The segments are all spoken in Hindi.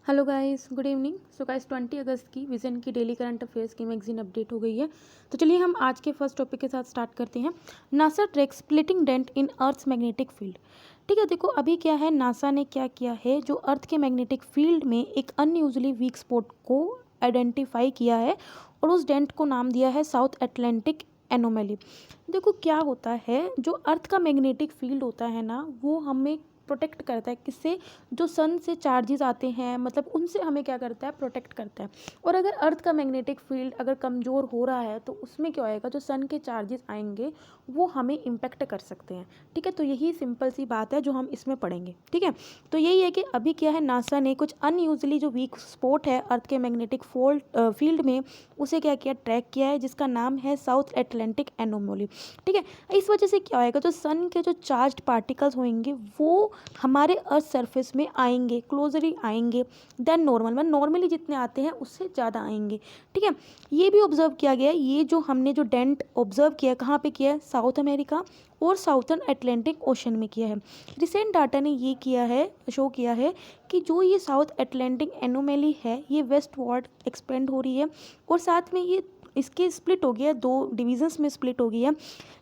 Hello guys, good evening. So guys 20 अगस्त की विजन की डेली करंट अफेयर्स की मैगजीन अपडेट हो गई है। तो चलिए हम आज के फर्स्ट टॉपिक के साथ स्टार्ट करते हैं। NASA tracks splitting dent in earth's magnetic field. ठीक है, देखो अभी क्या है, नासा ने क्या किया है, जो अर्थ के मैग्नेटिक फील्ड में एक अनयूजली वीक स्पॉट को आइडेंटिफाई किया है और उस डेंट को नाम दिया है साउथ एटलांटिक एनोमली। देखो क्या होता है, जो अर्थ का मैग्नेटिक फील्ड होता है ना, वो हमें प्रोटेक्ट करता है। किससे? जो सन से चार्जेस आते हैं, मतलब उनसे हमें क्या करता है, प्रोटेक्ट करता है। और अगर अर्थ का मैग्नेटिक फील्ड अगर कमज़ोर हो रहा है तो उसमें क्या होएगा, जो सन के चार्जेस आएंगे वो हमें इम्पेक्ट कर सकते हैं। ठीक है, तो यही सिंपल सी बात है जो हम इसमें पढ़ेंगे। ठीक है, तो यही है कि अभी क्या है, नासा ने कुछ अनयूजली जो वीक स्पॉट है अर्थ के मैग्नेटिक फील्ड में, उसे क्या किया, ट्रैक किया है, जिसका नाम है साउथ एटलांटिक एनोमली। ठीक है, इस वजह से क्या होएगा, जो सन के जो चार्ज्ड पार्टिकल्स होंगे वो हमारे अर्थ सरफेस में आएंगे, क्लोजली आएंगे देन नॉर्मल, मतलब नॉर्मली जितने आते हैं उससे ज़्यादा आएंगे। ठीक है, ये भी ऑब्जर्व किया गया है, ये जो हमने जो डेंट ऑब्जर्व किया, कहाँ पे किया है, साउथ अमेरिका और साउथर्न अटलांटिक ओशन में किया है। रिसेंट डाटा ने ये किया है, शो किया है कि जो ये साउथ अटलांटिक एनोमली है ये वेस्ट वर्ड एक्सपेंड हो रही है और साथ में ये इसके स्प्लिट हो गया है, दो डिविजन्स में स्प्लिट हो गई है,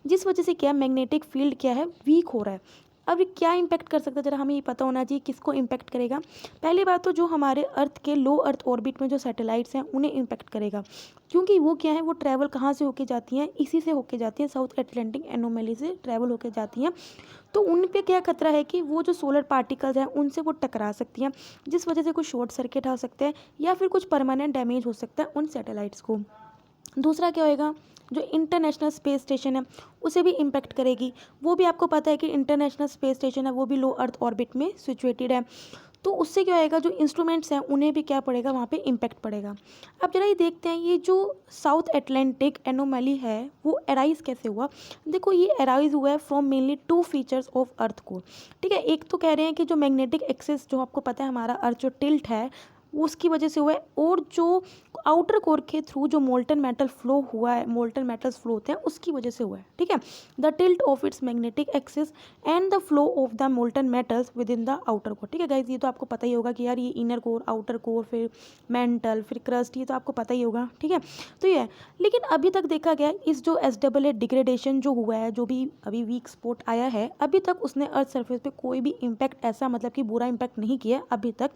जिस वजह से क्या मैग्नेटिक फील्ड क्या है, वीक हो रहा है। अब ये क्या इम्पैक्ट कर सकता है, जरा हमें ये पता होना चाहिए किसको इम्पैक्ट करेगा। पहली बात तो जो हमारे अर्थ के लो अर्थ ऑर्बिट में जो सैटेलाइट्स हैं उन्हें इम्पैक्ट करेगा, क्योंकि वो क्या है, वो ट्रैवल कहाँ से होके जाती हैं, इसी से होके जाती हैं, साउथ एटलांटिक एनोमली से ट्रैवल होके जाती हैं। तो उन पे क्या खतरा है कि वो जो सोलर पार्टिकल्स हैं उनसे वो टकरा सकती हैं, जिस वजह से कुछ शॉर्ट सर्किट आ सकते हैं या फिर कुछ परमानेंट डैमेज हो सकता है उन सैटेलाइट्स को। दूसरा क्या होएगा, जो इंटरनेशनल स्पेस स्टेशन है उसे भी इम्पैक्ट करेगी। वो भी आपको पता है कि इंटरनेशनल स्पेस स्टेशन है वो भी लो अर्थ ऑर्बिट में सिचुएटेड है। तो उससे क्या होएगा, जो इंस्ट्रूमेंट्स हैं उन्हें भी क्या पड़ेगा, वहाँ पे इम्पैक्ट पड़ेगा। अब जरा ये देखते हैं, ये जो साउथ एटलांटिक एनोमली है वो अराइज कैसे हुआ। देखो ये अराइज हुआ है from mainly two features of earth को। ठीक है, एक तो कह रहे हैं कि जो मैग्नेटिक एक्सिस, जो आपको पता है हमारा अर्थ जो टिल्ट है वो उसकी वजह से हुआ है, और जो आउटर कोर के थ्रू जो मोल्टन मेटल फ्लो हुआ है, मोल्टन मेटल्स फ्लो होते हैं उसकी वजह से हुआ है। ठीक है, the tilt of its magnetic axis and the flow of the molten metals with in the outer core. ठीक है गाइज, ये तो आपको पता ही होगा कि यार ये इनर कोर, आउटर कोर, फिर मेंटल, फिर क्रस्ट, ये तो आपको पता ही होगा। ठीक है, तो ये है। लेकिन अभी तक देखा गया इस जो SAA डिग्रेडेशन जो हुआ है, जो भी अभी वीक स्पॉट आया है, अभी तक उसने अर्थ सरफेस पे कोई भी इम्पैक्ट, ऐसा मतलब कि बुरा इम्पैक्ट नहीं किया अभी तक।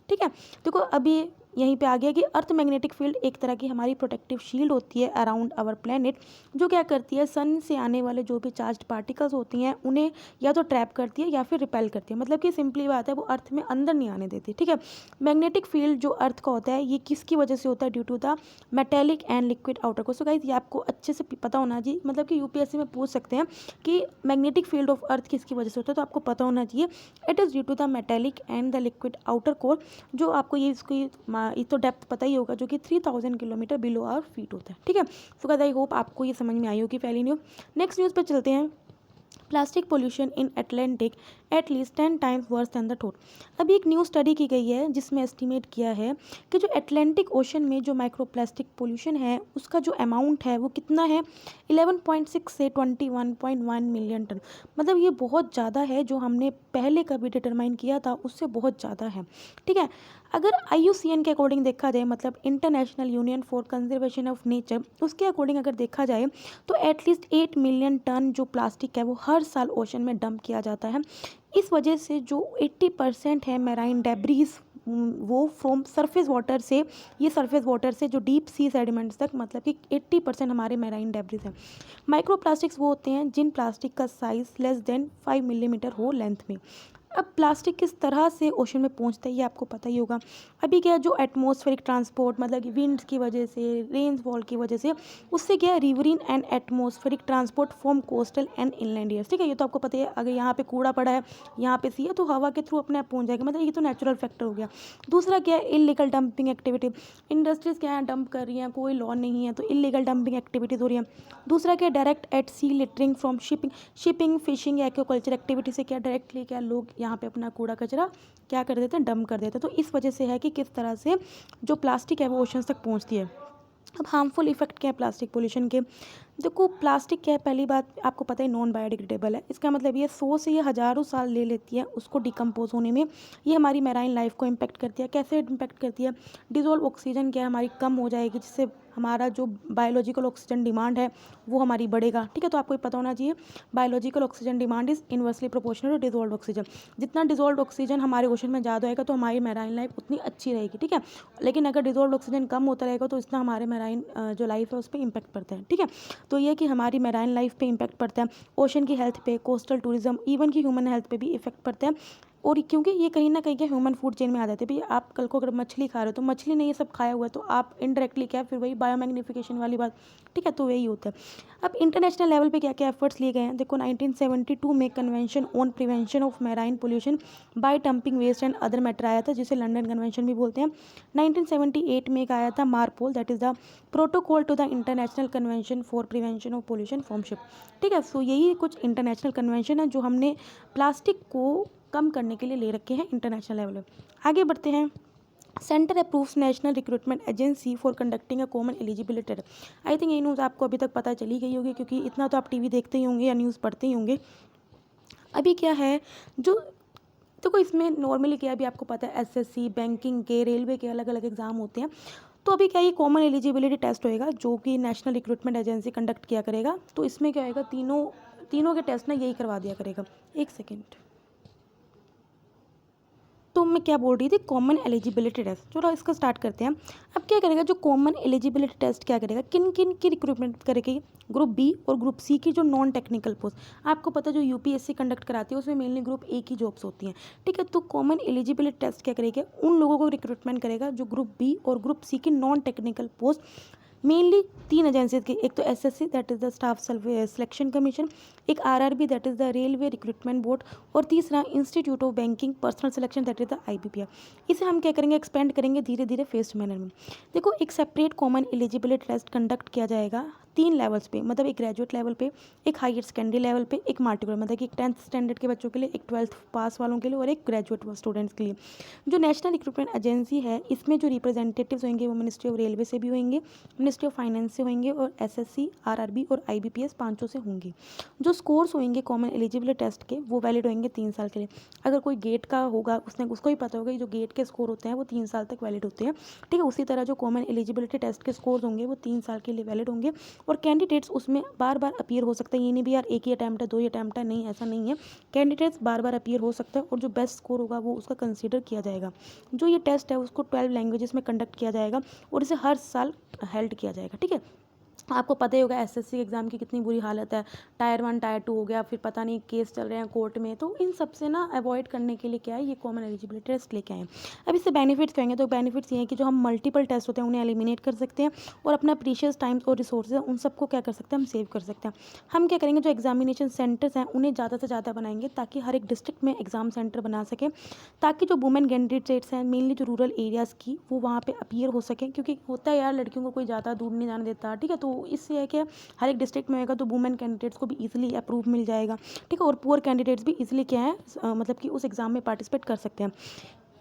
ठीक है, देखो अभी यहीं पे आ गया कि अर्थ मैग्नेटिक फील्ड एक तरह की हमारी प्रोटेक्टिव शील्ड होती है अराउंड आवर प्लेनेट, जो क्या करती है, सन से आने वाले जो भी चार्ज्ड पार्टिकल्स होती हैं उन्हें या तो ट्रैप करती है या फिर रिपेल करती है। मतलब कि सिंपली बात है, वो अर्थ में अंदर नहीं आने देती। ठीक है, मैग्नेटिक फील्ड जो अर्थ का होता है ये किसकी वजह से होता है, due to the metallic and liquid outer core. So guys ये आपको अच्छे से पता होना चाहिए, मतलब कि UPSC में पूछ सकते हैं कि मैग्नेटिक फील्ड ऑफ अर्थ किसकी वजह से होता है, तो आपको पता होना चाहिए it is due to the metallic and the liquid outer core, जो आपको ये इसकी ये तो डेप्थ पता ही होगा, जो कि 3000 किलोमीटर बिलो आवर फीट होता है। ठीक है, सो गाइस आई होप आपको ये समझ में आई होगी पहली न्यूज़। नेक्स्ट न्यूज़ पे चलते हैं। Plastic pollution in Atlantic at least 10 times worse than the thought. अभी एक न्यू स्टडी की गई है जिसमें एस्टिमेट किया है कि जो अटलांटिक ओशन में जो माइक्रो प्लास्टिक पोल्यूशन है उसका जो अमाउंट है वो कितना है, 11.6 से 21.1 मिलियन टन। मतलब ये बहुत ज़्यादा है, जो हमने पहले कभी डिटरमाइन किया था उससे बहुत ज़्यादा है। ठीक है, अगर IUCN के अकॉर्डिंग देखा जाए, मतलब international union for conservation of nature, उसके अकॉर्डिंग अगर देखा जाए तो एटलीस्ट 8 मिलियन टन जो प्लास्टिक है वो हर साल ओशन में डंप किया जाता है। इस वजह से जो 80% है मैराइन डेब्रीज, वो फ्रॉम सरफेस वाटर से, ये सरफेस वाटर से जो डीप सी सेडिमेंट्स तक, मतलब कि 80% हमारे मैराइन डेब्रीज है। माइक्रो प्लास्टिक्स वो होते हैं जिन प्लास्टिक का साइज़ लेस देन 5 मिलीमीटर हो लेंथ में। अब प्लास्टिक किस तरह से ओशन में पहुंचता है ये आपको पता ही होगा। अभी क्या है, जो एटमॉस्फेरिक ट्रांसपोर्ट, मतलब कि विंड्स की वजह से, रेनफॉल की वजह से, उससे क्या है, riverine and atmospheric transport from coastal and inland areas. ठीक है, ये तो आपको पता है, अगर यहाँ पे कूड़ा पड़ा है, यहाँ पे सी है, तो हवा के थ्रू अपने आप पहुँच जाएगा, मतलब ये तो नेचुरल फैक्टर हो गया। दूसरा क्या है, इलीगल डंपिंग एक्टिविटी। इंडस्ट्रीज क्या है, डंप कर रही हैं, कोई लॉ नहीं है तो इलीगल डंपिंग एक्टिविटीज हो रही है। दूसरा क्या है, direct at sea littering from shipping, fishing, aquaculture activity से क्या डायरेक्टली क्या लोग यहाँ पे अपना कूड़ा कचरा क्या कर देते हैं, डंप कर देते हैं। तो इस वजह से है कि किस तरह से जो प्लास्टिक है वो ओशंस तक पहुँचती है। अब हार्मफुल इफेक्ट क्या है प्लास्टिक पोल्यूशन के। देखो प्लास्टिक क्या है, पहली बात आपको पता है नॉन बायोडिग्रेडेबल है। इसका मतलब ये 100 से ये हज़ारों साल ले लेती है उसको डिकम्पोज होने में। ये हमारी मैराइन लाइफ को इम्पेक्ट करती है। कैसे इम्पेक्ट करती है? डिजोल्व ऑक्सीजन क्या है हमारी कम हो जाएगी, जिससे हमारा जो बायोलॉजिकल ऑक्सीजन डिमांड है वो हमारी बढ़ेगा। ठीक है, तो आपको पता होना चाहिए biological oxygen demand is inversely proportional to dissolve oxygen. जितना डिजोल्व ऑक्सीजन हमारे ओशन में ज़्यादा होएगा तो हमारी मैराइन लाइफ उतनी अच्छी रहेगी। ठीक है, लेकिन अगर डिजोल्व ऑक्सीजन कम होता रहेगा तो इतना हमारे मैराइन जो लाइफ है उस पर इम्पैक्ट पड़ता है। ठीक है, तो ये कि हमारी मैराइन लाइफ पे इम्पैक्ट पड़ता है, ओशन की हेल्थ पे, कोस्टल टूरिज्म, इवन की ह्यूमन हेल्थ पे भी इफेक्ट पड़ता है। और क्योंकि ये कहीं ना कहीं के ह्यूमन फूड चेन में आ जाते हैं। भाई आप कल को अगर मछली खा रहे हो तो मछली ने ये सब खाया हुआ है तो आप इनडायरेक्टली क्या, फिर वही बायोमैग्निफिकेशन वाली बात। ठीक है, तो यही होता है। अब इंटरनेशनल लेवल पे क्या क्या एफर्ट्स लिए गए हैं, देखो 1972 में convention on prevention of marine pollution by dumping waste and other matter आया था, जिसे लंदन कन्वेंशन भी बोलते हैं। 1978 में एक आया था MARPOL, that is the protocol to the international convention for prevention of pollution from ship. ठीक है, सो यही कुछ इंटरनेशनल कन्वेंशन है जो हमने प्लास्टिक को कम करने के लिए ले रखे हैं इंटरनेशनल लेवल पे। आगे बढ़ते हैं। Centre approves national recruitment agency for conducting a common eligibility test. I think ये न्यूज़ आपको अभी तक पता चली गई होगी, क्योंकि इतना तो आप टीवी देखते ही होंगे या न्यूज़ पढ़ते ही होंगे। अभी क्या है जो देखो इसमें नॉर्मली क्या है, अभी आपको पता है एसएससी, बैंकिंग के, रेलवे के अलग अलग एग्जाम होते हैं। तो अभी क्या ये कॉमन एलिजिबिलिटी टेस्ट होएगा जो कि नेशनल रिक्रूटमेंट एजेंसी कंडक्ट किया करेगा। तो इसमें क्या होएगा, तीनों तीनों के टेस्ट ना यही करवा दिया करेगा। एक सेकेंड, तो मैं क्या बोल रही थी, कॉमन एलिजिबिलिटी टेस्ट। चलो इसका स्टार्ट करते हैं। अब क्या करेगा जो कॉमन एलिजिबिलिटी टेस्ट क्या करेगा, किन किन की रिक्रूटमेंट करेगी, ग्रुप बी और ग्रुप सी की जो नॉन टेक्निकल पोस्ट। आपको पता जो यूपीएससी कंडक्ट कराती है उसमें मेनली ग्रुप ए की जॉब्स होती हैं। ठीक है, तो कॉमन एलिजिबिलिटी टेस्ट क्या करेगा, उन लोगों को रिक्रूटमेंट करेगा जो ग्रुप बी और ग्रुप सी की नॉन टेक्निकल पोस्ट। मेनली तीन एजेंसीज की, एक तो SSC that is the staff selection commission, एक RRB that is the railway recruitment board, और तीसरा institute of banking personnel selection that is the IBPR. इसे हम क्या करेंगे, एक्सपेंड करेंगे धीरे धीरे फेस्ड मैनर में। देखो एक separate common eligibility test conduct किया जाएगा 3 लेवल्स पे, मतलब एक ग्रेजुएट लेवल पे, एक हायर सेकेंडरी लेवल पे, एक मार्टिकुलर, मतलब कि 10th स्टैंडर्ड के बच्चों के लिए, एक 12th पास वालों के लिए और एक ग्रेजुएट स्टूडेंट्स के लिए। जो नेशनल रिक्रूटमेंट एजेंसी है इसमें जो रिप्रेजेंटेटिव्स होंगे वो मिनिस्ट्री ऑफ रेलवे से भी होंगे, मिनिस्ट्री ऑफ फाइनेंस से होंगे, और एसएससी, आरआरबी और आईबीपीएस पांचों से होंगे। जो स्कोर्स होंगे कॉमन एलिजिबिलिटी टेस्ट के वो वैलिड होंगे 3 साल के लिए। अगर कोई गेट का होगा उसने उसको ही पता होगा, जो गेट के स्कोर होते हैं वो 3 साल तक वैलिड होते हैं। ठीक है, उसी तरह जो कॉमन एलिजिबिलिटी टेस्ट के स्कोर होंगे वो 3 साल के लिए वैलिड होंगे, और कैंडिडेट्स उसमें बार बार अपीयर हो सकते हैं। ये नहीं भी यार एक ही अटैम्प्ट है, 2 ही अटैम्प्ट है, नहीं ऐसा नहीं है। कैंडिडेट्स बार बार अपीयर हो सकता है, और जो बेस्ट स्कोर होगा वो उसका कंसीडर किया जाएगा। जो ये टेस्ट है उसको 12 लैंग्वेजेस में कंडक्ट किया जाएगा, और इसे हर साल हेल्ड किया जाएगा। ठीक है, आपको पता ही होगा एसएससी एग्ज़ाम की कितनी बुरी हालत है, टायर 1 टायर 2 हो गया, फिर पता नहीं केस चल रहे हैं कोर्ट में। तो इन सब से ना अवॉइड करने के लिए क्या है, ये कॉमन एलिजिबिलिटी टेस्ट लेके आए हैं। अब इससे बेनिफिट्स होंगे, तो बेनिफिट्स ये हैं कि जो हम मल्टीपल टेस्ट होते हैं उन्हें एलिमिनेट कर सकते हैं, और अपना प्रीशियस टाइम्स और रिसोर्सेज उन सबको क्या कर सकते हैं, हम सेव कर सकते हैं। हम क्या करेंगे, जो एग्जामिनेशन सेंटर्स हैं उन्हें ज़्यादा से ज़्यादा बनाएंगे, ताकि हर एक डिस्ट्रिक्ट में एग्जाम सेंटर बना सकें, ताकि जो वुमेन कैंडिडेट्स हैं मेनली जो रूरल एरियाज़ की, वो वहाँ पे अपीयर हो सकें। क्योंकि होता है यार लड़कियों को कोई ज़्यादा दूर नहीं जाने देता। ठीक है, तो इससे है कि हर एक डिस्ट्रिक्ट में होगा तो वुमेन कैंडिडेट्स को भी इजीली अप्रूव मिल जाएगा। ठीक है, और पुअर कैंडिडेट्स भी इजीली क्या है मतलब कि उस एग्ज़ाम में पार्टिसिपेट कर सकते हैं।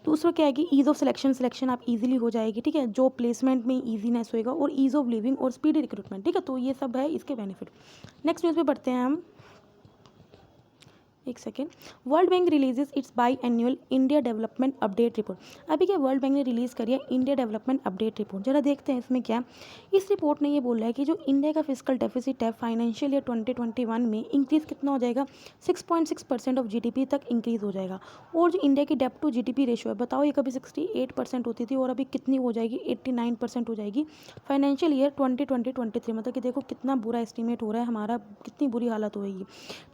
दूसरा क्या है कि ईज़ ऑफ सिलेक्शन आप इजीली हो जाएगी। ठीक है, जो प्लेसमेंट में ईजीनेस होएगा, और ईज़ ऑफ लिविंग और स्पीडी रिक्रूटमेंट। ठीक है, तो ये सब है इसके बेनिफिट। नेक्स्ट न्यूज़ पे बढ़ते हैं हम। एक second, world bank releases its by annual India development update report. अभी क्या वर्ल्ड बैंक ने रिलीज़ करी है इंडिया डेवलपमेंट अपडेट रिपोर्ट। जरा देखते हैं इसमें क्या। इस रिपोर्ट ने ये बोला है कि जो इंडिया का फिजिकल डेफिसिट है फाइनेंशियल ईयर 2021 में इंक्रीज़ कितना हो जाएगा, 6.6% ऑफ जीडीपी तक इंक्रीज़ हो जाएगा। और जो इंडिया की डेप्ट टू जीडीपी रेशियो है, बताओ ये कभी 68% होती थी और अभी कितनी हो जाएगी, 89% हो जाएगी फाइनेंशियल ईयर 2020-23। मतलब कि देखो कितना बुरा एस्टिमेट हो रहा है हमारा, कितनी बुरी हालत होगी।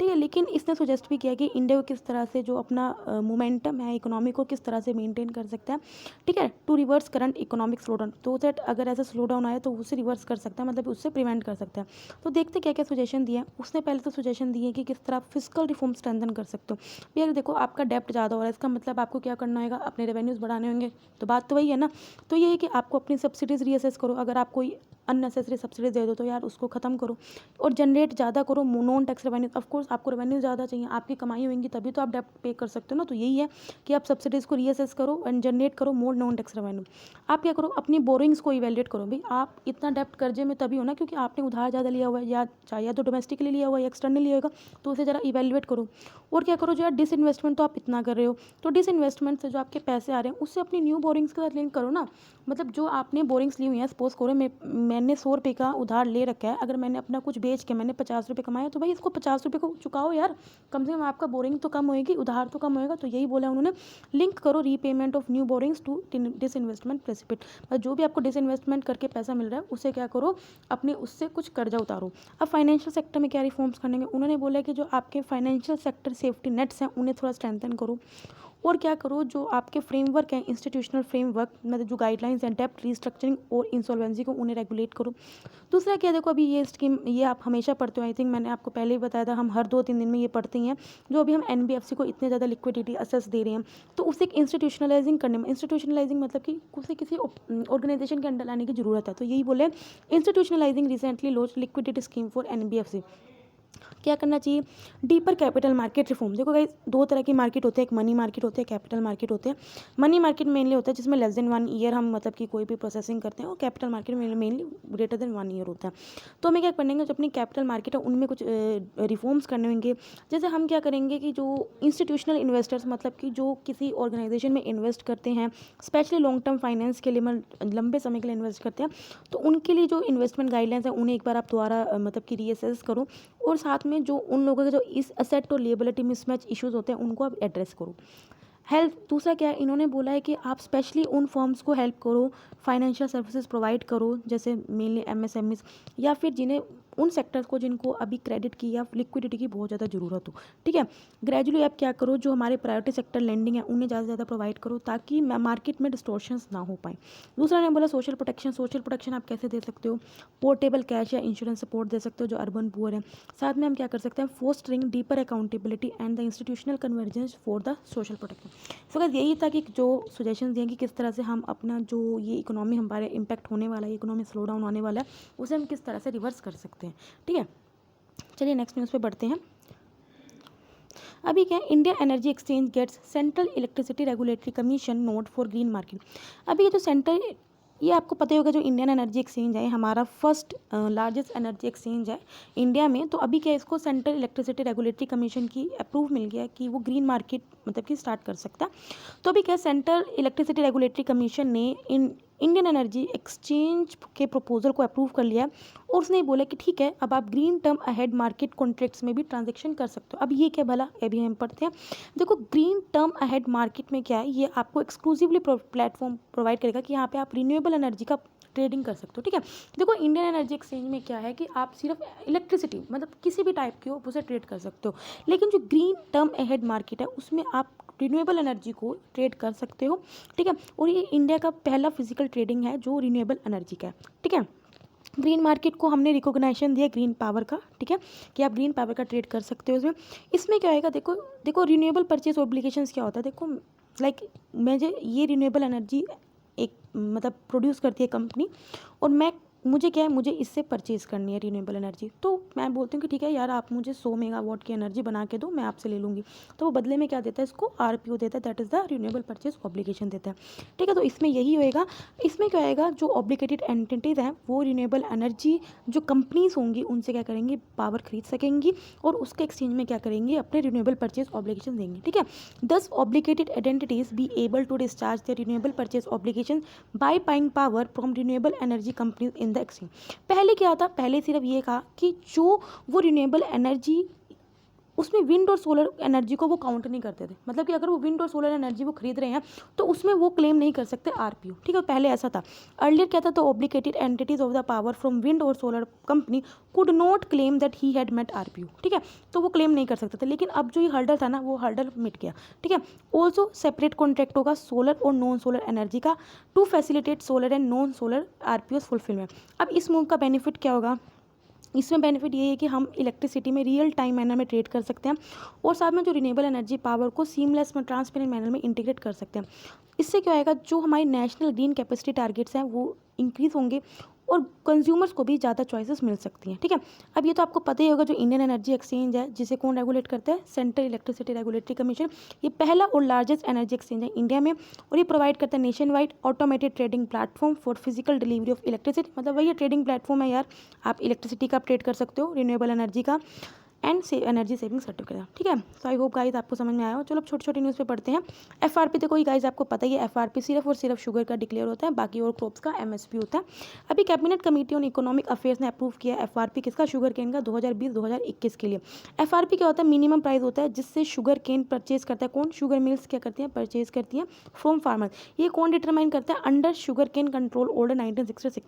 ठीक है, लेकिन इसने सुजेस्ट भी किया कि इंडिया को किस तरह से जो अपना मोमेंटम है इकोनॉमी को किस तरह से मेंटेन कर सकता है। ठीक है, to reverse current economic slow down, तो दैट अगर ऐसा स्लो डाउन आए तो उसे रिवर्स कर सकता है, मतलब उससे प्रिवेंट कर सकता है। तो देखते क्या क्या सुजेशन दिए हैं। उसने पहले तो सुजेशन दिए कि किस तरह फिजिकल रिफॉर्म स्ट्रेंथन कर सकते हो। भैया देखो आपका डेप्ट ज़्यादा हो रहा है, इसका मतलब आपको क्या करना होगा, अपने रेवेन्यूज़ बढ़ाने होंगे। तो बात तो वही है ना। तो ये है कि आपको अपनी सब्सिडीज़ रीअसेस करो। अगर आप कोई अननेसेसरी सब्सिडीज दे दो तो यार उसको ख़त्म करो और जनरेट ज़्यादा करो नॉन टैक्स रेवेन्यू। ऑफकोर्स आपको रेवेन्यू ज़्यादा चाहिए, आपकी कमाई होगी तभी तो आप डेप्ट पे कर सकते हो ना। तो यही है कि आप सब्सिडीज़ को रीअसेस करो एंड जनरेट करो मोर नॉन टैक्स रेवेन्यू। आप क्या करो, अपनी बोरिंग्स को इवेल्युएट करो। भाई आप इतना डेप्ट कर्जे में तभी हो ना क्योंकि आपने उधार ज़्यादा लिया हुआ है, या चाहे या तो डोमेस्टिकली लिया हुआ है या एक्सटर्नली लिया होगा, तो उसे ज़रा इवेल्युएट करो। और क्या करो, जो यार डिसइन्वेस्टमेंट तो आप इतना कर रहे हो, तो डिसइन्वेस्टमेंट से जो आपके पैसे आ रहे हैं उससे अपनी न्यू बोरिंग्स के साथ लिंक करो ना। मतलब जो आपने बोरिंग्स ली हुई है, सपोज करो मैंने 100 रुपये का उधार ले रखा है, अगर मैंने अपना कुछ बेच के मैंने 50 रुपये कमाया, तो भाई इसको 50 रुपये को चुकाओ यार, कम से कम आपका बोरिंग तो कम होएगी, उधार तो कम होएगा। तो यही बोला उन्होंने, लिंक करो repayment of new borrowings to disinvestment receipts. मतलब जो भी आपको डिसइन्वेस्टमेंट करके पैसा मिल रहा है उसे क्या करो, अपने उससे कुछ कर्जा उतारो। अब फाइनेंशियल सेक्टर में क्या रिफॉर्म्स करने हैं, उन्होंने बोला कि जो आपके फाइनेंशियल सेक्टर सेफ्टी नेट्स हैं उन्हें थोड़ा स्ट्रेंथन करो। और क्या करो, जो आपके फ्रेमवर्क हैं, इंस्टीट्यूशनल फ्रेमवर्क, मतलब जो गाइडलाइंस हैं डेप्ट रिस्ट्रक्चरिंग और इंसॉल्वेंसी को, उन्हें रेगुलेट करो। दूसरा क्या, देखो अभी ये स्कीम ये आप हमेशा पढ़ते हो, आई थिंक मैंने आपको पहले ही बताया था, हम हर 2-3 दिन में ये पढ़ते ही हैं। जो अभी हम एनबीएफसी को इतने ज़्यादा लिक्विडिटी असेस दे रहे हैं, तो उसे एक इंस्टीट्यूशनलाइजिंग करने में, इंस्टीट्यूशनलाइजिंग मतलब कि उसे किसी ऑर्गेनाइजेशन के अंडर लाने की जरूरत है। तो यही बोले, इंस्टीट्यूशनलाइजिंग recently launch liquidity scheme for NBFC. क्या करना चाहिए, डीपर कैपिटल मार्केट रिफॉर्म। देखो गाइस, 2 तरह की मार्केट होते हैं, एक मनी मार्केट होते हैं, कैपिटल मार्केट होते हैं। मनी मार्केट मेनली होता है जिसमें लेस देन 1 ईयर हम मतलब कि कोई भी प्रोसेसिंग करते हैं, और capital market mainly greater than 1 year होता है। तो हमें क्या करेंगे, जो अपनी कैपिटल मार्केट है उनमें कुछ रिफॉर्म्स करने होंगे। जैसे हम क्या करेंगे कि जो इंस्टीट्यूशनल इन्वेस्टर्स, मतलब कि जो किसी ऑर्गेनाइजेशन में इन्वेस्ट करते हैं, स्पेशली लॉन्ग टर्म फाइनेंस के लिए, मतलब लंबे समय के लिए इन्वेस्ट करते हैं, तो उनके लिए जो इन्वेस्टमेंट गाइडलाइंस है उन्हें एक बार आप दोबारा मतलब कि रीअसेस करो। और साथ में जो उन लोगों के जो इस असेट और लिएबिलिटी मिसमैच इश्यूज होते हैं उनको आप एड्रेस करो। हेल्प, दूसरा क्या है, इन्होंने बोला है कि आप स्पेशली उन फर्म्स को हेल्प करो, फाइनेंशियल सर्विसेज प्रोवाइड करो, जैसे मेनली एमएसएमईज, या फिर जिन्हें उन सेक्टर्स को जिनको अभी क्रेडिट की या लिक्विडिटी की बहुत ज़्यादा ज़रूरत हो। ठीक है, ग्रेजुअली आप क्या करो, जो हमारे प्रायोरिटी सेक्टर लैंडिंग है उन्हें ज़्यादा से ज़्यादा प्रोवाइड करो ताकि मार्केट में डिस्टॉर्शंस ना हो पाए। दूसरा ने बोला सोशल प्रोटेक्शन। सोशल प्रोटेक्शन आप कैसे दे सकते हो, पोर्टेबल कैश या इंश्योरेंस सपोर्ट दे सकते हो जो अर्बन पुअर है। साथ में हम क्या कर सकते हैं, fostering deeper accountability and the institutional convergence for the social protection. So guys, यही था कि जो सजेशन दिए कि किस तरह से हम अपना जो ये इकोनॉमी हमारे इम्पैक्ट होने वाला है, इकोनॉमी स्लो डाउन होने वाला है, उसे हम किस तरह से रिवर्स कर सकते हैं। ठीक है, चलिए नेक्स्ट न्यूज़ पे बढ़ते हैं। अभी क्या, India energy exchange gets central electricity regulatory commission nod for green market. अभी ये जो सेंट्रल, ये आपको पता ही होगा, जो इंडियन एनर्जी एक्सचेंज है हमारा फर्स्ट लार्जेस्ट एनर्जी एक्सचेंज है इंडिया में। तो अभी क्या, इसको सेंट्रल इलेक्ट्रिसिटी रेगुलेटरी कमीशन की अप्रूव मिल गया कि वो ग्रीन मार्केट मतलब कि स्टार्ट कर सकता है। तो अभी क्या, सेंट्रल इलेक्ट्रिसिटी रेगुलेटरी कमीशन ने इंडियन एनर्जी एक्सचेंज के प्रपोजल को अप्रूव कर लिया और उसने बोला कि ठीक है, अब आप green term ahead market contracts में भी ट्रांजेक्शन कर सकते हो। अब ये क्या भला, अभी हम पढ़ते हैं। देखो, ग्रीन टर्म अहेड मार्केट में क्या है, ये आपको एक्सक्लूसिवली प्लेटफॉर्म प्रोवाइड करेगा कि यहाँ पे आप रिन्यूएबल एनर्जी का ट्रेडिंग कर सकते हो। ठीक है, देखो इंडियन एनर्जी एक्सचेंज में क्या है कि आप सिर्फ इलेक्ट्रिसिटी मतलब किसी भी टाइप की हो उसे ट्रेड कर सकते हो, लेकिन जो ग्रीन टर्म अहेड मार्केट है उसमें आप रिन्यूएबल एनर्जी को ट्रेड कर सकते हो। ठीक है, और ये इंडिया का पहला फिजिकल ट्रेडिंग है जो रिन्यूएबल एनर्जी का है। ठीक है, ग्रीन मार्केट को हमने रिकॉग्नाइजेशन दिया ग्रीन पावर का। ठीक है, कि आप ग्रीन पावर का ट्रेड कर सकते हो। इसमें क्या आएगा, देखो रिन्यूएबल परचेज ऑब्लिगेशंस क्या होता है। देखो लाइक मुझे ये रिन्यूएबल एनर्जी एक मतलब प्रोड्यूस करती है कंपनी, और मुझे क्या है, मुझे इससे परचेज करनी है रिन्यूएबल एनर्जी। तो मैं बोलती हूँ कि ठीक है यार, आप मुझे 100 मेगावाट की एनर्जी बना के दो, मैं आपसे ले लूँगी। तो वो बदले में क्या देता है, इसको आरपीओ देता है, that is the renewable purchase obligation देता है। ठीक है, तो इसमें यही होएगा। इसमें क्या आएगा, जो ऑब्लिगेटेड एंटिटीज़ हैं वो रिन्यूएबल एनर्जी जो कंपनीज होंगी उनसे क्या करेंगी, पावर खरीद सकेंगी और उसके एक्सचेंज में क्या करेंगी, अपने रिन्यूएबल परचेज ऑब्लिगेशन देंगी। ठीक है, 10 obligated entities be able to discharge the renewable purchase obligation by buying power from renewable energy companies in the exchange. पहले क्या था, पहले सिर्फ ये कहा कि जो वो रिन्यूएबल एनर्जी उसमें विंड और सोलर एनर्जी को वो काउंट नहीं करते थे। मतलब कि अगर वो विंड और सोलर एनर्जी वो खरीद रहे हैं तो उसमें वो क्लेम नहीं कर सकते आरपीओ। ठीक है, पहले ऐसा था। अर्लियर क्या था, तो obligated entities of the power from wind और solar company could not claim that he had met RPO. ठीक है, तो वो क्लेम नहीं कर सकते थे। लेकिन अब जो ये हर्डल था ना, वो हर्डल मिट गया। ठीक है, ऑल्सो सेपरेट कॉन्ट्रैक्ट होगा सोलर और नॉन सोलर एनर्जी का to facilitate solar and non solar RPO fulfilment. अब इस मूव का बेनिफिट क्या होगा, इसमें बेनिफिट ये है कि हम इलेक्ट्रिसिटी में रियल टाइम मैनर में ट्रेड कर सकते हैं और साथ में जो रिन्यूएबल एनर्जी पावर को सीमलेस में ट्रांसपेरेंट मैनर में इंटीग्रेट कर सकते हैं। इससे क्या होएगा, जो हमारी नेशनल ग्रीन कैपेसिटी टारगेट्स हैं वो इंक्रीज़ होंगे और कंज्यूमर्स को भी ज़्यादा चॉइसेस मिल सकती हैं। ठीक है, अब ये तो आपको पता ही होगा, जो इंडियन एनर्जी एक्सचेंज है जिसे कौन रेगुलेट करता है, सेंट्रल इलेक्ट्रिसिटी रेगुलेटरी कमीशन। ये पहला और लार्जेस्ट एनर्जी एक्सचेंज है इंडिया में, और ये प्रोवाइड करता है nation wide automated trading platform for physical delivery of electricity. मतलब वही ट्रेडिंग प्लेटफॉर्म है यार, आप इलेक्ट्रिसिटी का ट्रेड कर सकते हो, रिन्यूएबल एनर्जी का, एंड एनर्जी सेविंग सर्टिफिकेट। ठीक है, सो आई होप गाइस आपको समझ में आया हो। चलो अब छोटी छोटी न्यूज़ पे पढ़ते हैं। एफआरपी देखो गाइस, आपको पता ही है एफआरपी सिर्फ और सिर्फ शुगर का डिक्लेयर होता है, बाकी और क्रॉप्स का एमएसपी होता है। अभी cabinet committee on economic affairs ने अप्रूव किया एफआरपी किसका, शुगर केन का 2020-2021 के लिए। एफआरपी क्या होता है, मिनिमम प्राइस होता है जिससे शुगर केन परचेज करता है कौन, शुगर मिल्स क्या करती हैं, परचेज करती हैं फ्रॉम फार्मर। ये कौन डिटरमाइन करता है, under sugar cane control order 1966।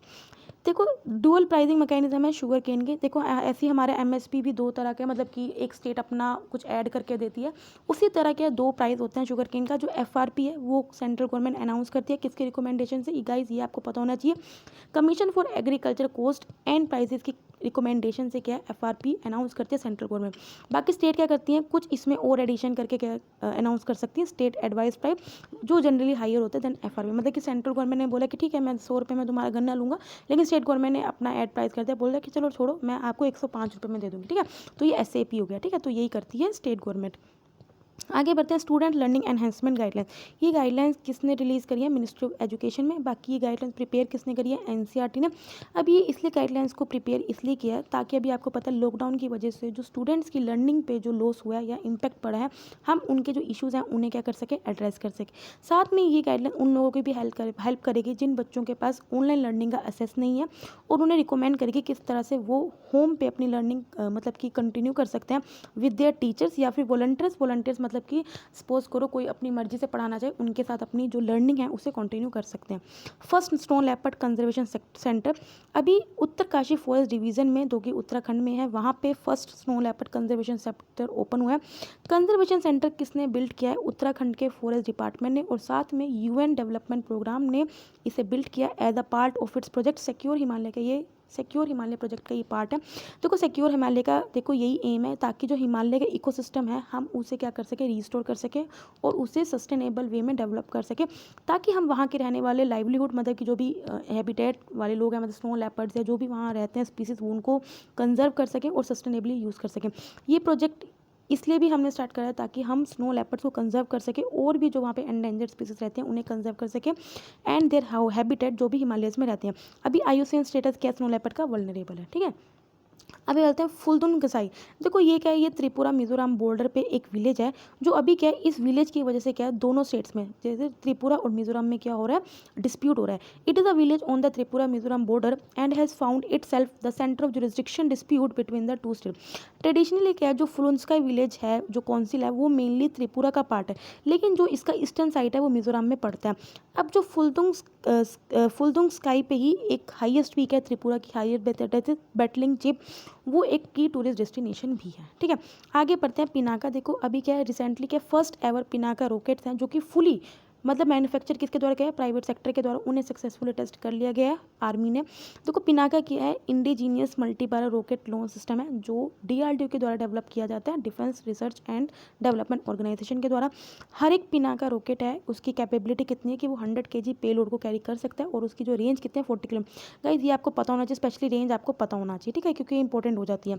देखो डुअल प्राइसिंग मैकेनिज्म है शुगर केन के। देखो ऐसे ही हमारा एमएसपी भी दो तरह के, मतलब कि एक स्टेट अपना कुछ ऐड करके देती है, उसी तरह के दो प्राइस होते हैं शुगर केन का। जो एफआरपी है वो सेंट्रल गवर्नमेंट अनाउंस करती है, किसके रिकमेंडेशन से, गाइस ये आपको पता होना चाहिए, commission for agriculture cost and prices की रिकमेंडेशन से क्या है एफआरपी अनाउंस करती है सेंट्रल गवर्नमेंट। बाकी स्टेट क्या करती हैं, कुछ इसमें और एडिशन करके क्या अनाउंस कर सकती हैं, स्टेट एडवाइस प्राइस जो जनरली हायर होता है देन एफआरपी। मतलब कि सेंट्रल गवर्नमेंट ने बोला कि ठीक है मैं 100 रुपये में तुम्हारा गन्ना लूँगा, लेकिन स्टेट गवर्नमेंट ने अपना ऐड प्राइस कर दिया, बोल दिया कि चलो छोड़ो मैं आपको 105 रुपये में दे दूँगी। ठीक है, तो ये एसएपी हो गया। ठीक है, तो यही करती है स्टेट गवर्नमेंट। आगे बढ़ते हैं, स्टूडेंट लर्निंग एनहेंसमेंट गाइडलाइंस। ये गाइडलाइंस किसने रिलीज़ करी है, मिनिस्ट्री ऑफ एजुकेशन में। बाकी ये गाइडलाइंस प्रिपेयर किसने करी है, एनसीईआरटी ने। अब ये इसलिए गाइडलाइंस को प्रिपेयर इसलिए किया है ताकि अभी आपको पता है लॉकडाउन की वजह से जो स्टूडेंट्स की लर्निंग पे जो लॉस हुआ है या इम्पैक्ट पड़ा है, हम उनके जो इश्यूज़ हैं उन्हें क्या कर सकें, एड्रेस कर सकें। साथ में ये गाइडलाइन उन लोगों की भी हेल्प करेगी जिन बच्चों के पास ऑनलाइन लर्निंग का एक्सेस नहीं है, और उन्हें रिकमेंड करेगी किस तरह से वो होम पे अपनी लर्निंग मतलब कि कंटिन्यू कर सकते हैं विद देयर टीचर्स या फिर वॉलंटियर्स मतलब कि सपोज करो कोई अपनी मर्जी से पढ़ाना चाहे, उनके साथ अपनी जो लर्निंग है उसे कंटिन्यू कर सकते हैं। First snow leopard conservation centre अभी उत्तरकाशी फॉरेस्ट डिवीजन में, जो कि उत्तराखंड में है, वहाँ पे first snow leopard conservation centre open हुआ है। कंजर्वेशन सेंटर किसने बिल्ड किया है, उत्तराखंड के फॉरेस्ट डिपार्टमेंट ने, और साथ में यूएन डेवलपमेंट प्रोग्राम ने इसे बिल्ड किया as a part of its project secure Himalaya का। ये सिक्योर हिमालय प्रोजेक्ट का ये पार्ट है। देखो सिक्योर हिमालय का देखो यही एम है ताकि जो हिमालय का इकोसिस्टम है हम उसे क्या कर सकें, रिस्टोर कर सकें और उसे सस्टेनेबल वे में डेवलप कर सकें, ताकि हम वहाँ के रहने वाले लाइवलीहुड मतलब कि जो भी हैबिटेट वाले लोग हैं, मतलब स्नो लेपर्ड्स या जो भी वहाँ रहते हैं स्पीसीज, उनको कंजर्व कर सकें और सस्टेनेबली यूज़ कर सकें। ये प्रोजेक्ट इसलिए भी हमने स्टार्ट करा है ताकि हम स्नो लेपर्ड्स को कंजर्व कर सकें और भी जो वहाँ पे एंडेंजर्ड स्पीसीज रहते हैं उन्हें कंजर्व कर सकें, एंड देयर हैबिटेट जो भी हिमालयस में रहते हैं। अभी आईयूसीएन स्टेटस क्या स्नो लेपर्ड का, वल्नरेबल है। ठीक है, अभी चलते हैं फुलदुन कसाई। देखो ये क्या है, ये त्रिपुरा मिजोरम बॉर्डर पे एक विलेज है, जो अभी क्या है इस विलेज की वजह से क्या है दोनों स्टेट्स में, जैसे त्रिपुरा और मिजोरम में क्या हो रहा है, डिस्प्यूट हो रहा है। It is a village on the Tripura Mizoram border and has found it self the centre of jurisdiction dispute between the two state. Traditionally क्या है, जो फुलुन्स्काई विलेज है, जो काउंसिल है, वो मेनली त्रिपुरा का पार्ट है, लेकिन जो इसका ईस्टर्न साइड है वो मिजोरम में पड़ता है। अब जो फुलदुंग स्काई पे ही एक हाईएस्ट पीक है त्रिपुरा की, हाईएस्ट बैटलिंग चिप, वो एक की टूरिस्ट डेस्टिनेशन भी है। ठीक है, आगे बढ़ते हैं पिनाका। देखो अभी क्या है, रिसेंटली क्या फर्स्ट एवर पिनाका रॉकेट्स हैं जो कि फुली मतलब मैन्युफैक्चर किसके द्वारा किया है, प्राइवेट सेक्टर के द्वारा, उन्हें सक्सेसफुली टेस्ट कर लिया गया है आर्मी ने। देखो पिनाका क्या है, indigenous multiplier rocket launch system है जो डीआरडीओ के द्वारा डेवलप किया जाता है, defence research and development organisation के द्वारा। हर एक पिनाका रॉकेट है उसकी कैपेबिलिटी कितनी है कि वो 100 kg पेलोड को कैरी कर सकता है, और उसकी जो रेंज कितनी है 40 किलोमीटर। गाइस ये आपको पता होना चाहिए, स्पेशली रेंज आपको पता होना चाहिए, ठीक है, क्योंकि इंपॉर्टेंट हो जाती है।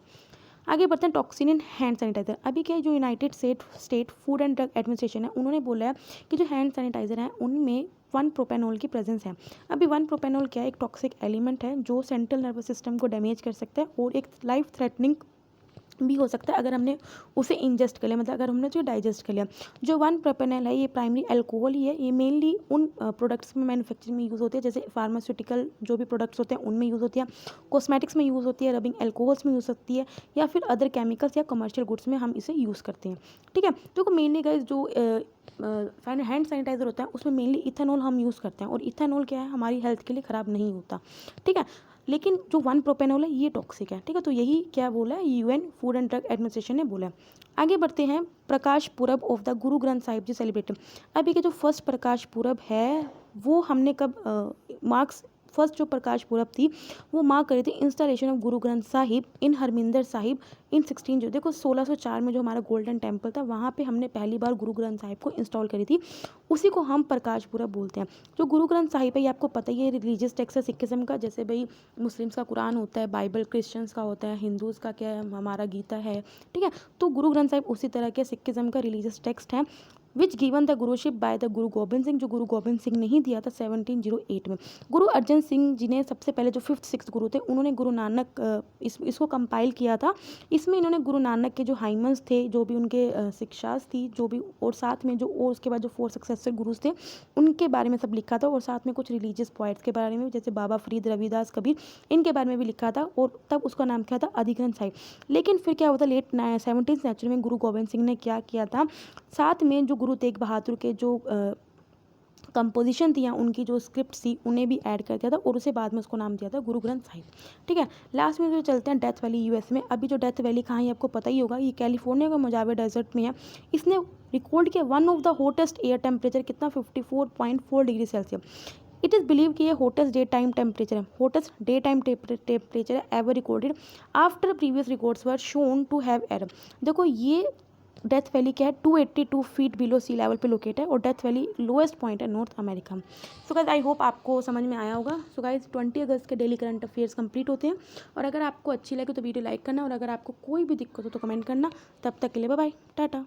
आगे बढ़ते हैं टॉक्सिन इन हैंड सैनिटाइजर। अभी क्या है, जो United state food and drug administration है, उन्होंने बोला है कि जो हैंड सैनिटाइजर हैं उनमें 1 प्रोपेनॉल की प्रेजेंस है। अभी 1 प्रोपेनॉल क्या है, एक टॉक्सिक एलिमेंट है जो सेंट्रल नर्वस सिस्टम को डैमेज कर सकता है और एक लाइफ थ्रेटनिंग भी हो सकता है अगर हमने उसे इंजेस्ट कर लिया, मतलब अगर हमने जो डाइजेस्ट कर लिया। जो 1 प्रोपेनॉल है ये प्राइमरी अल्कोहल ही है, ये मेनली उन प्रोडक्ट्स में मैन्युफैक्चरिंग में यूज़ होती है, जैसे फार्मास्यूटिकल जो भी प्रोडक्ट्स होते हैं उनमें यूज़ होती है, कॉस्मेटिक्स में यूज़ होती है, रबिंग अल्कोहल्स में यूज़ होती है, या फिर अदर केमिकल्स या कमर्शियल गुड्स में हम इसे यूज़ करते हैं। ठीक है, देखो मेनली गाइस जो हैंड सैनिटाइज़र होता है उसमें मेनली इथेनॉल हम यूज़ करते हैं, और इथेनॉल क्या है हमारी हेल्थ के लिए ख़राब नहीं होता। ठीक है, लेकिन जो 1 प्रोपेनॉल है ये टॉक्सिक है। ठीक है, तो यही क्या बोला है UN food and drug administration ने बोला है। आगे बढ़ते हैं, Prakash Purab of the Guru Granth Sahib ji celebrated. अभी के जो फर्स्ट प्रकाश पुरब है वो हमने कब फर्स्ट जो प्रकाश पूरब थी वो मार्क करी थी इंस्टॉलेशन ऑफ गुरु ग्रंथ साहिब इन हरमिंदर साहिब इन 16 देखो 1604 में जो हमारा गोल्डन टेम्पल था वहाँ पे हमने पहली बार गुरु ग्रंथ साहिब को इंस्टॉल करी थी, उसी को हम प्रकाश पूरब बोलते हैं। जो गुरु ग्रंथ साहिब है ये आपको पता ही है रिलीजियस टेक्स्ट है सिखिज्म का, जैसे भाई मुस्लिम्स का कुरान होता है, बाइबल क्रिश्चियंस का होता है, हिंदूज़ का क्या है हमारा गीता है, ठीक है। तो गुरु ग्रंथ साहिब उसी तरह के सिखिज्म का रिलीजियस टेक्स्ट है विच given the गुरुशिप by the Guru Gobind Singh, जो गुरु गोबिंद सिंह ने ही दिया था 1708 में। गुरु अर्जन सिंह जी ने सबसे पहले जो 5th 6th गुरु थे उन्होंने गुरु नानक इसको कंपाइल किया था। इसमें इन्होंने गुरु नानक के जो हाइमन्स थे, जो भी उनके शिक्षास थी, जो भी, और साथ में जो और उसके बाद जो 4 सक्सेसर गुरुज थे उनके बारे में सब लिखा था, और साथ में कुछ रिलीजियस पोइट्स के बारे में जैसे बाबा फरीद, रविदास, कबीर, इनके बारे में भी लिखा था, और तब उसका नाम क्या था अधिग्रंथ साहिब। लेकिन फिर क्या हुआ था लेट 17th सेंचुरी में गुरु गोबिंद सिंह ने क्या किया था, साथ में जो गुरु तेग बहादुर के जो कंपोजिशन थी या उनकी जो स्क्रिप्ट थी उन्हें भी ऐड कर दिया था, और उसे बाद में उसको नाम दिया था गुरु ग्रंथ साहिब, ठीक है। लास्ट में जो चलते हैं डेथ वैली यूएस में। अभी जो डेथ वैली कहाँ है आपको पता ही होगा, ये कैलिफोर्निया का मोजावे डेजर्ट में है। इसने रिकॉर्ड किया one of the hottest air temperature कितना 54.4 degree Celsius. It is believe कि ये हॉटेस्ट डे टाइम टेम्परेचर है, हॉटेस्ट डे टाइम टेम्परेचर है ever recorded after previous records were shown to have error. देखो ये डेथ वैली क्या है 282 फीट बिलो सी लेवल पे लोकेट है, और डेथ वैली लोएस्ट पॉइंट है नॉर्थ अमेरिका में। सो गाइस आई होप आपको समझ में आया होगा। सो गाइस 20 अगस्त के डेली करंट अफेयर्स कंप्लीट होते हैं, और अगर आपको अच्छी लगे तो वीडियो लाइक करना, और अगर आपको कोई भी दिक्कत हो तो कमेंट करना। तब तक के लिए बाय बाय, टाटा।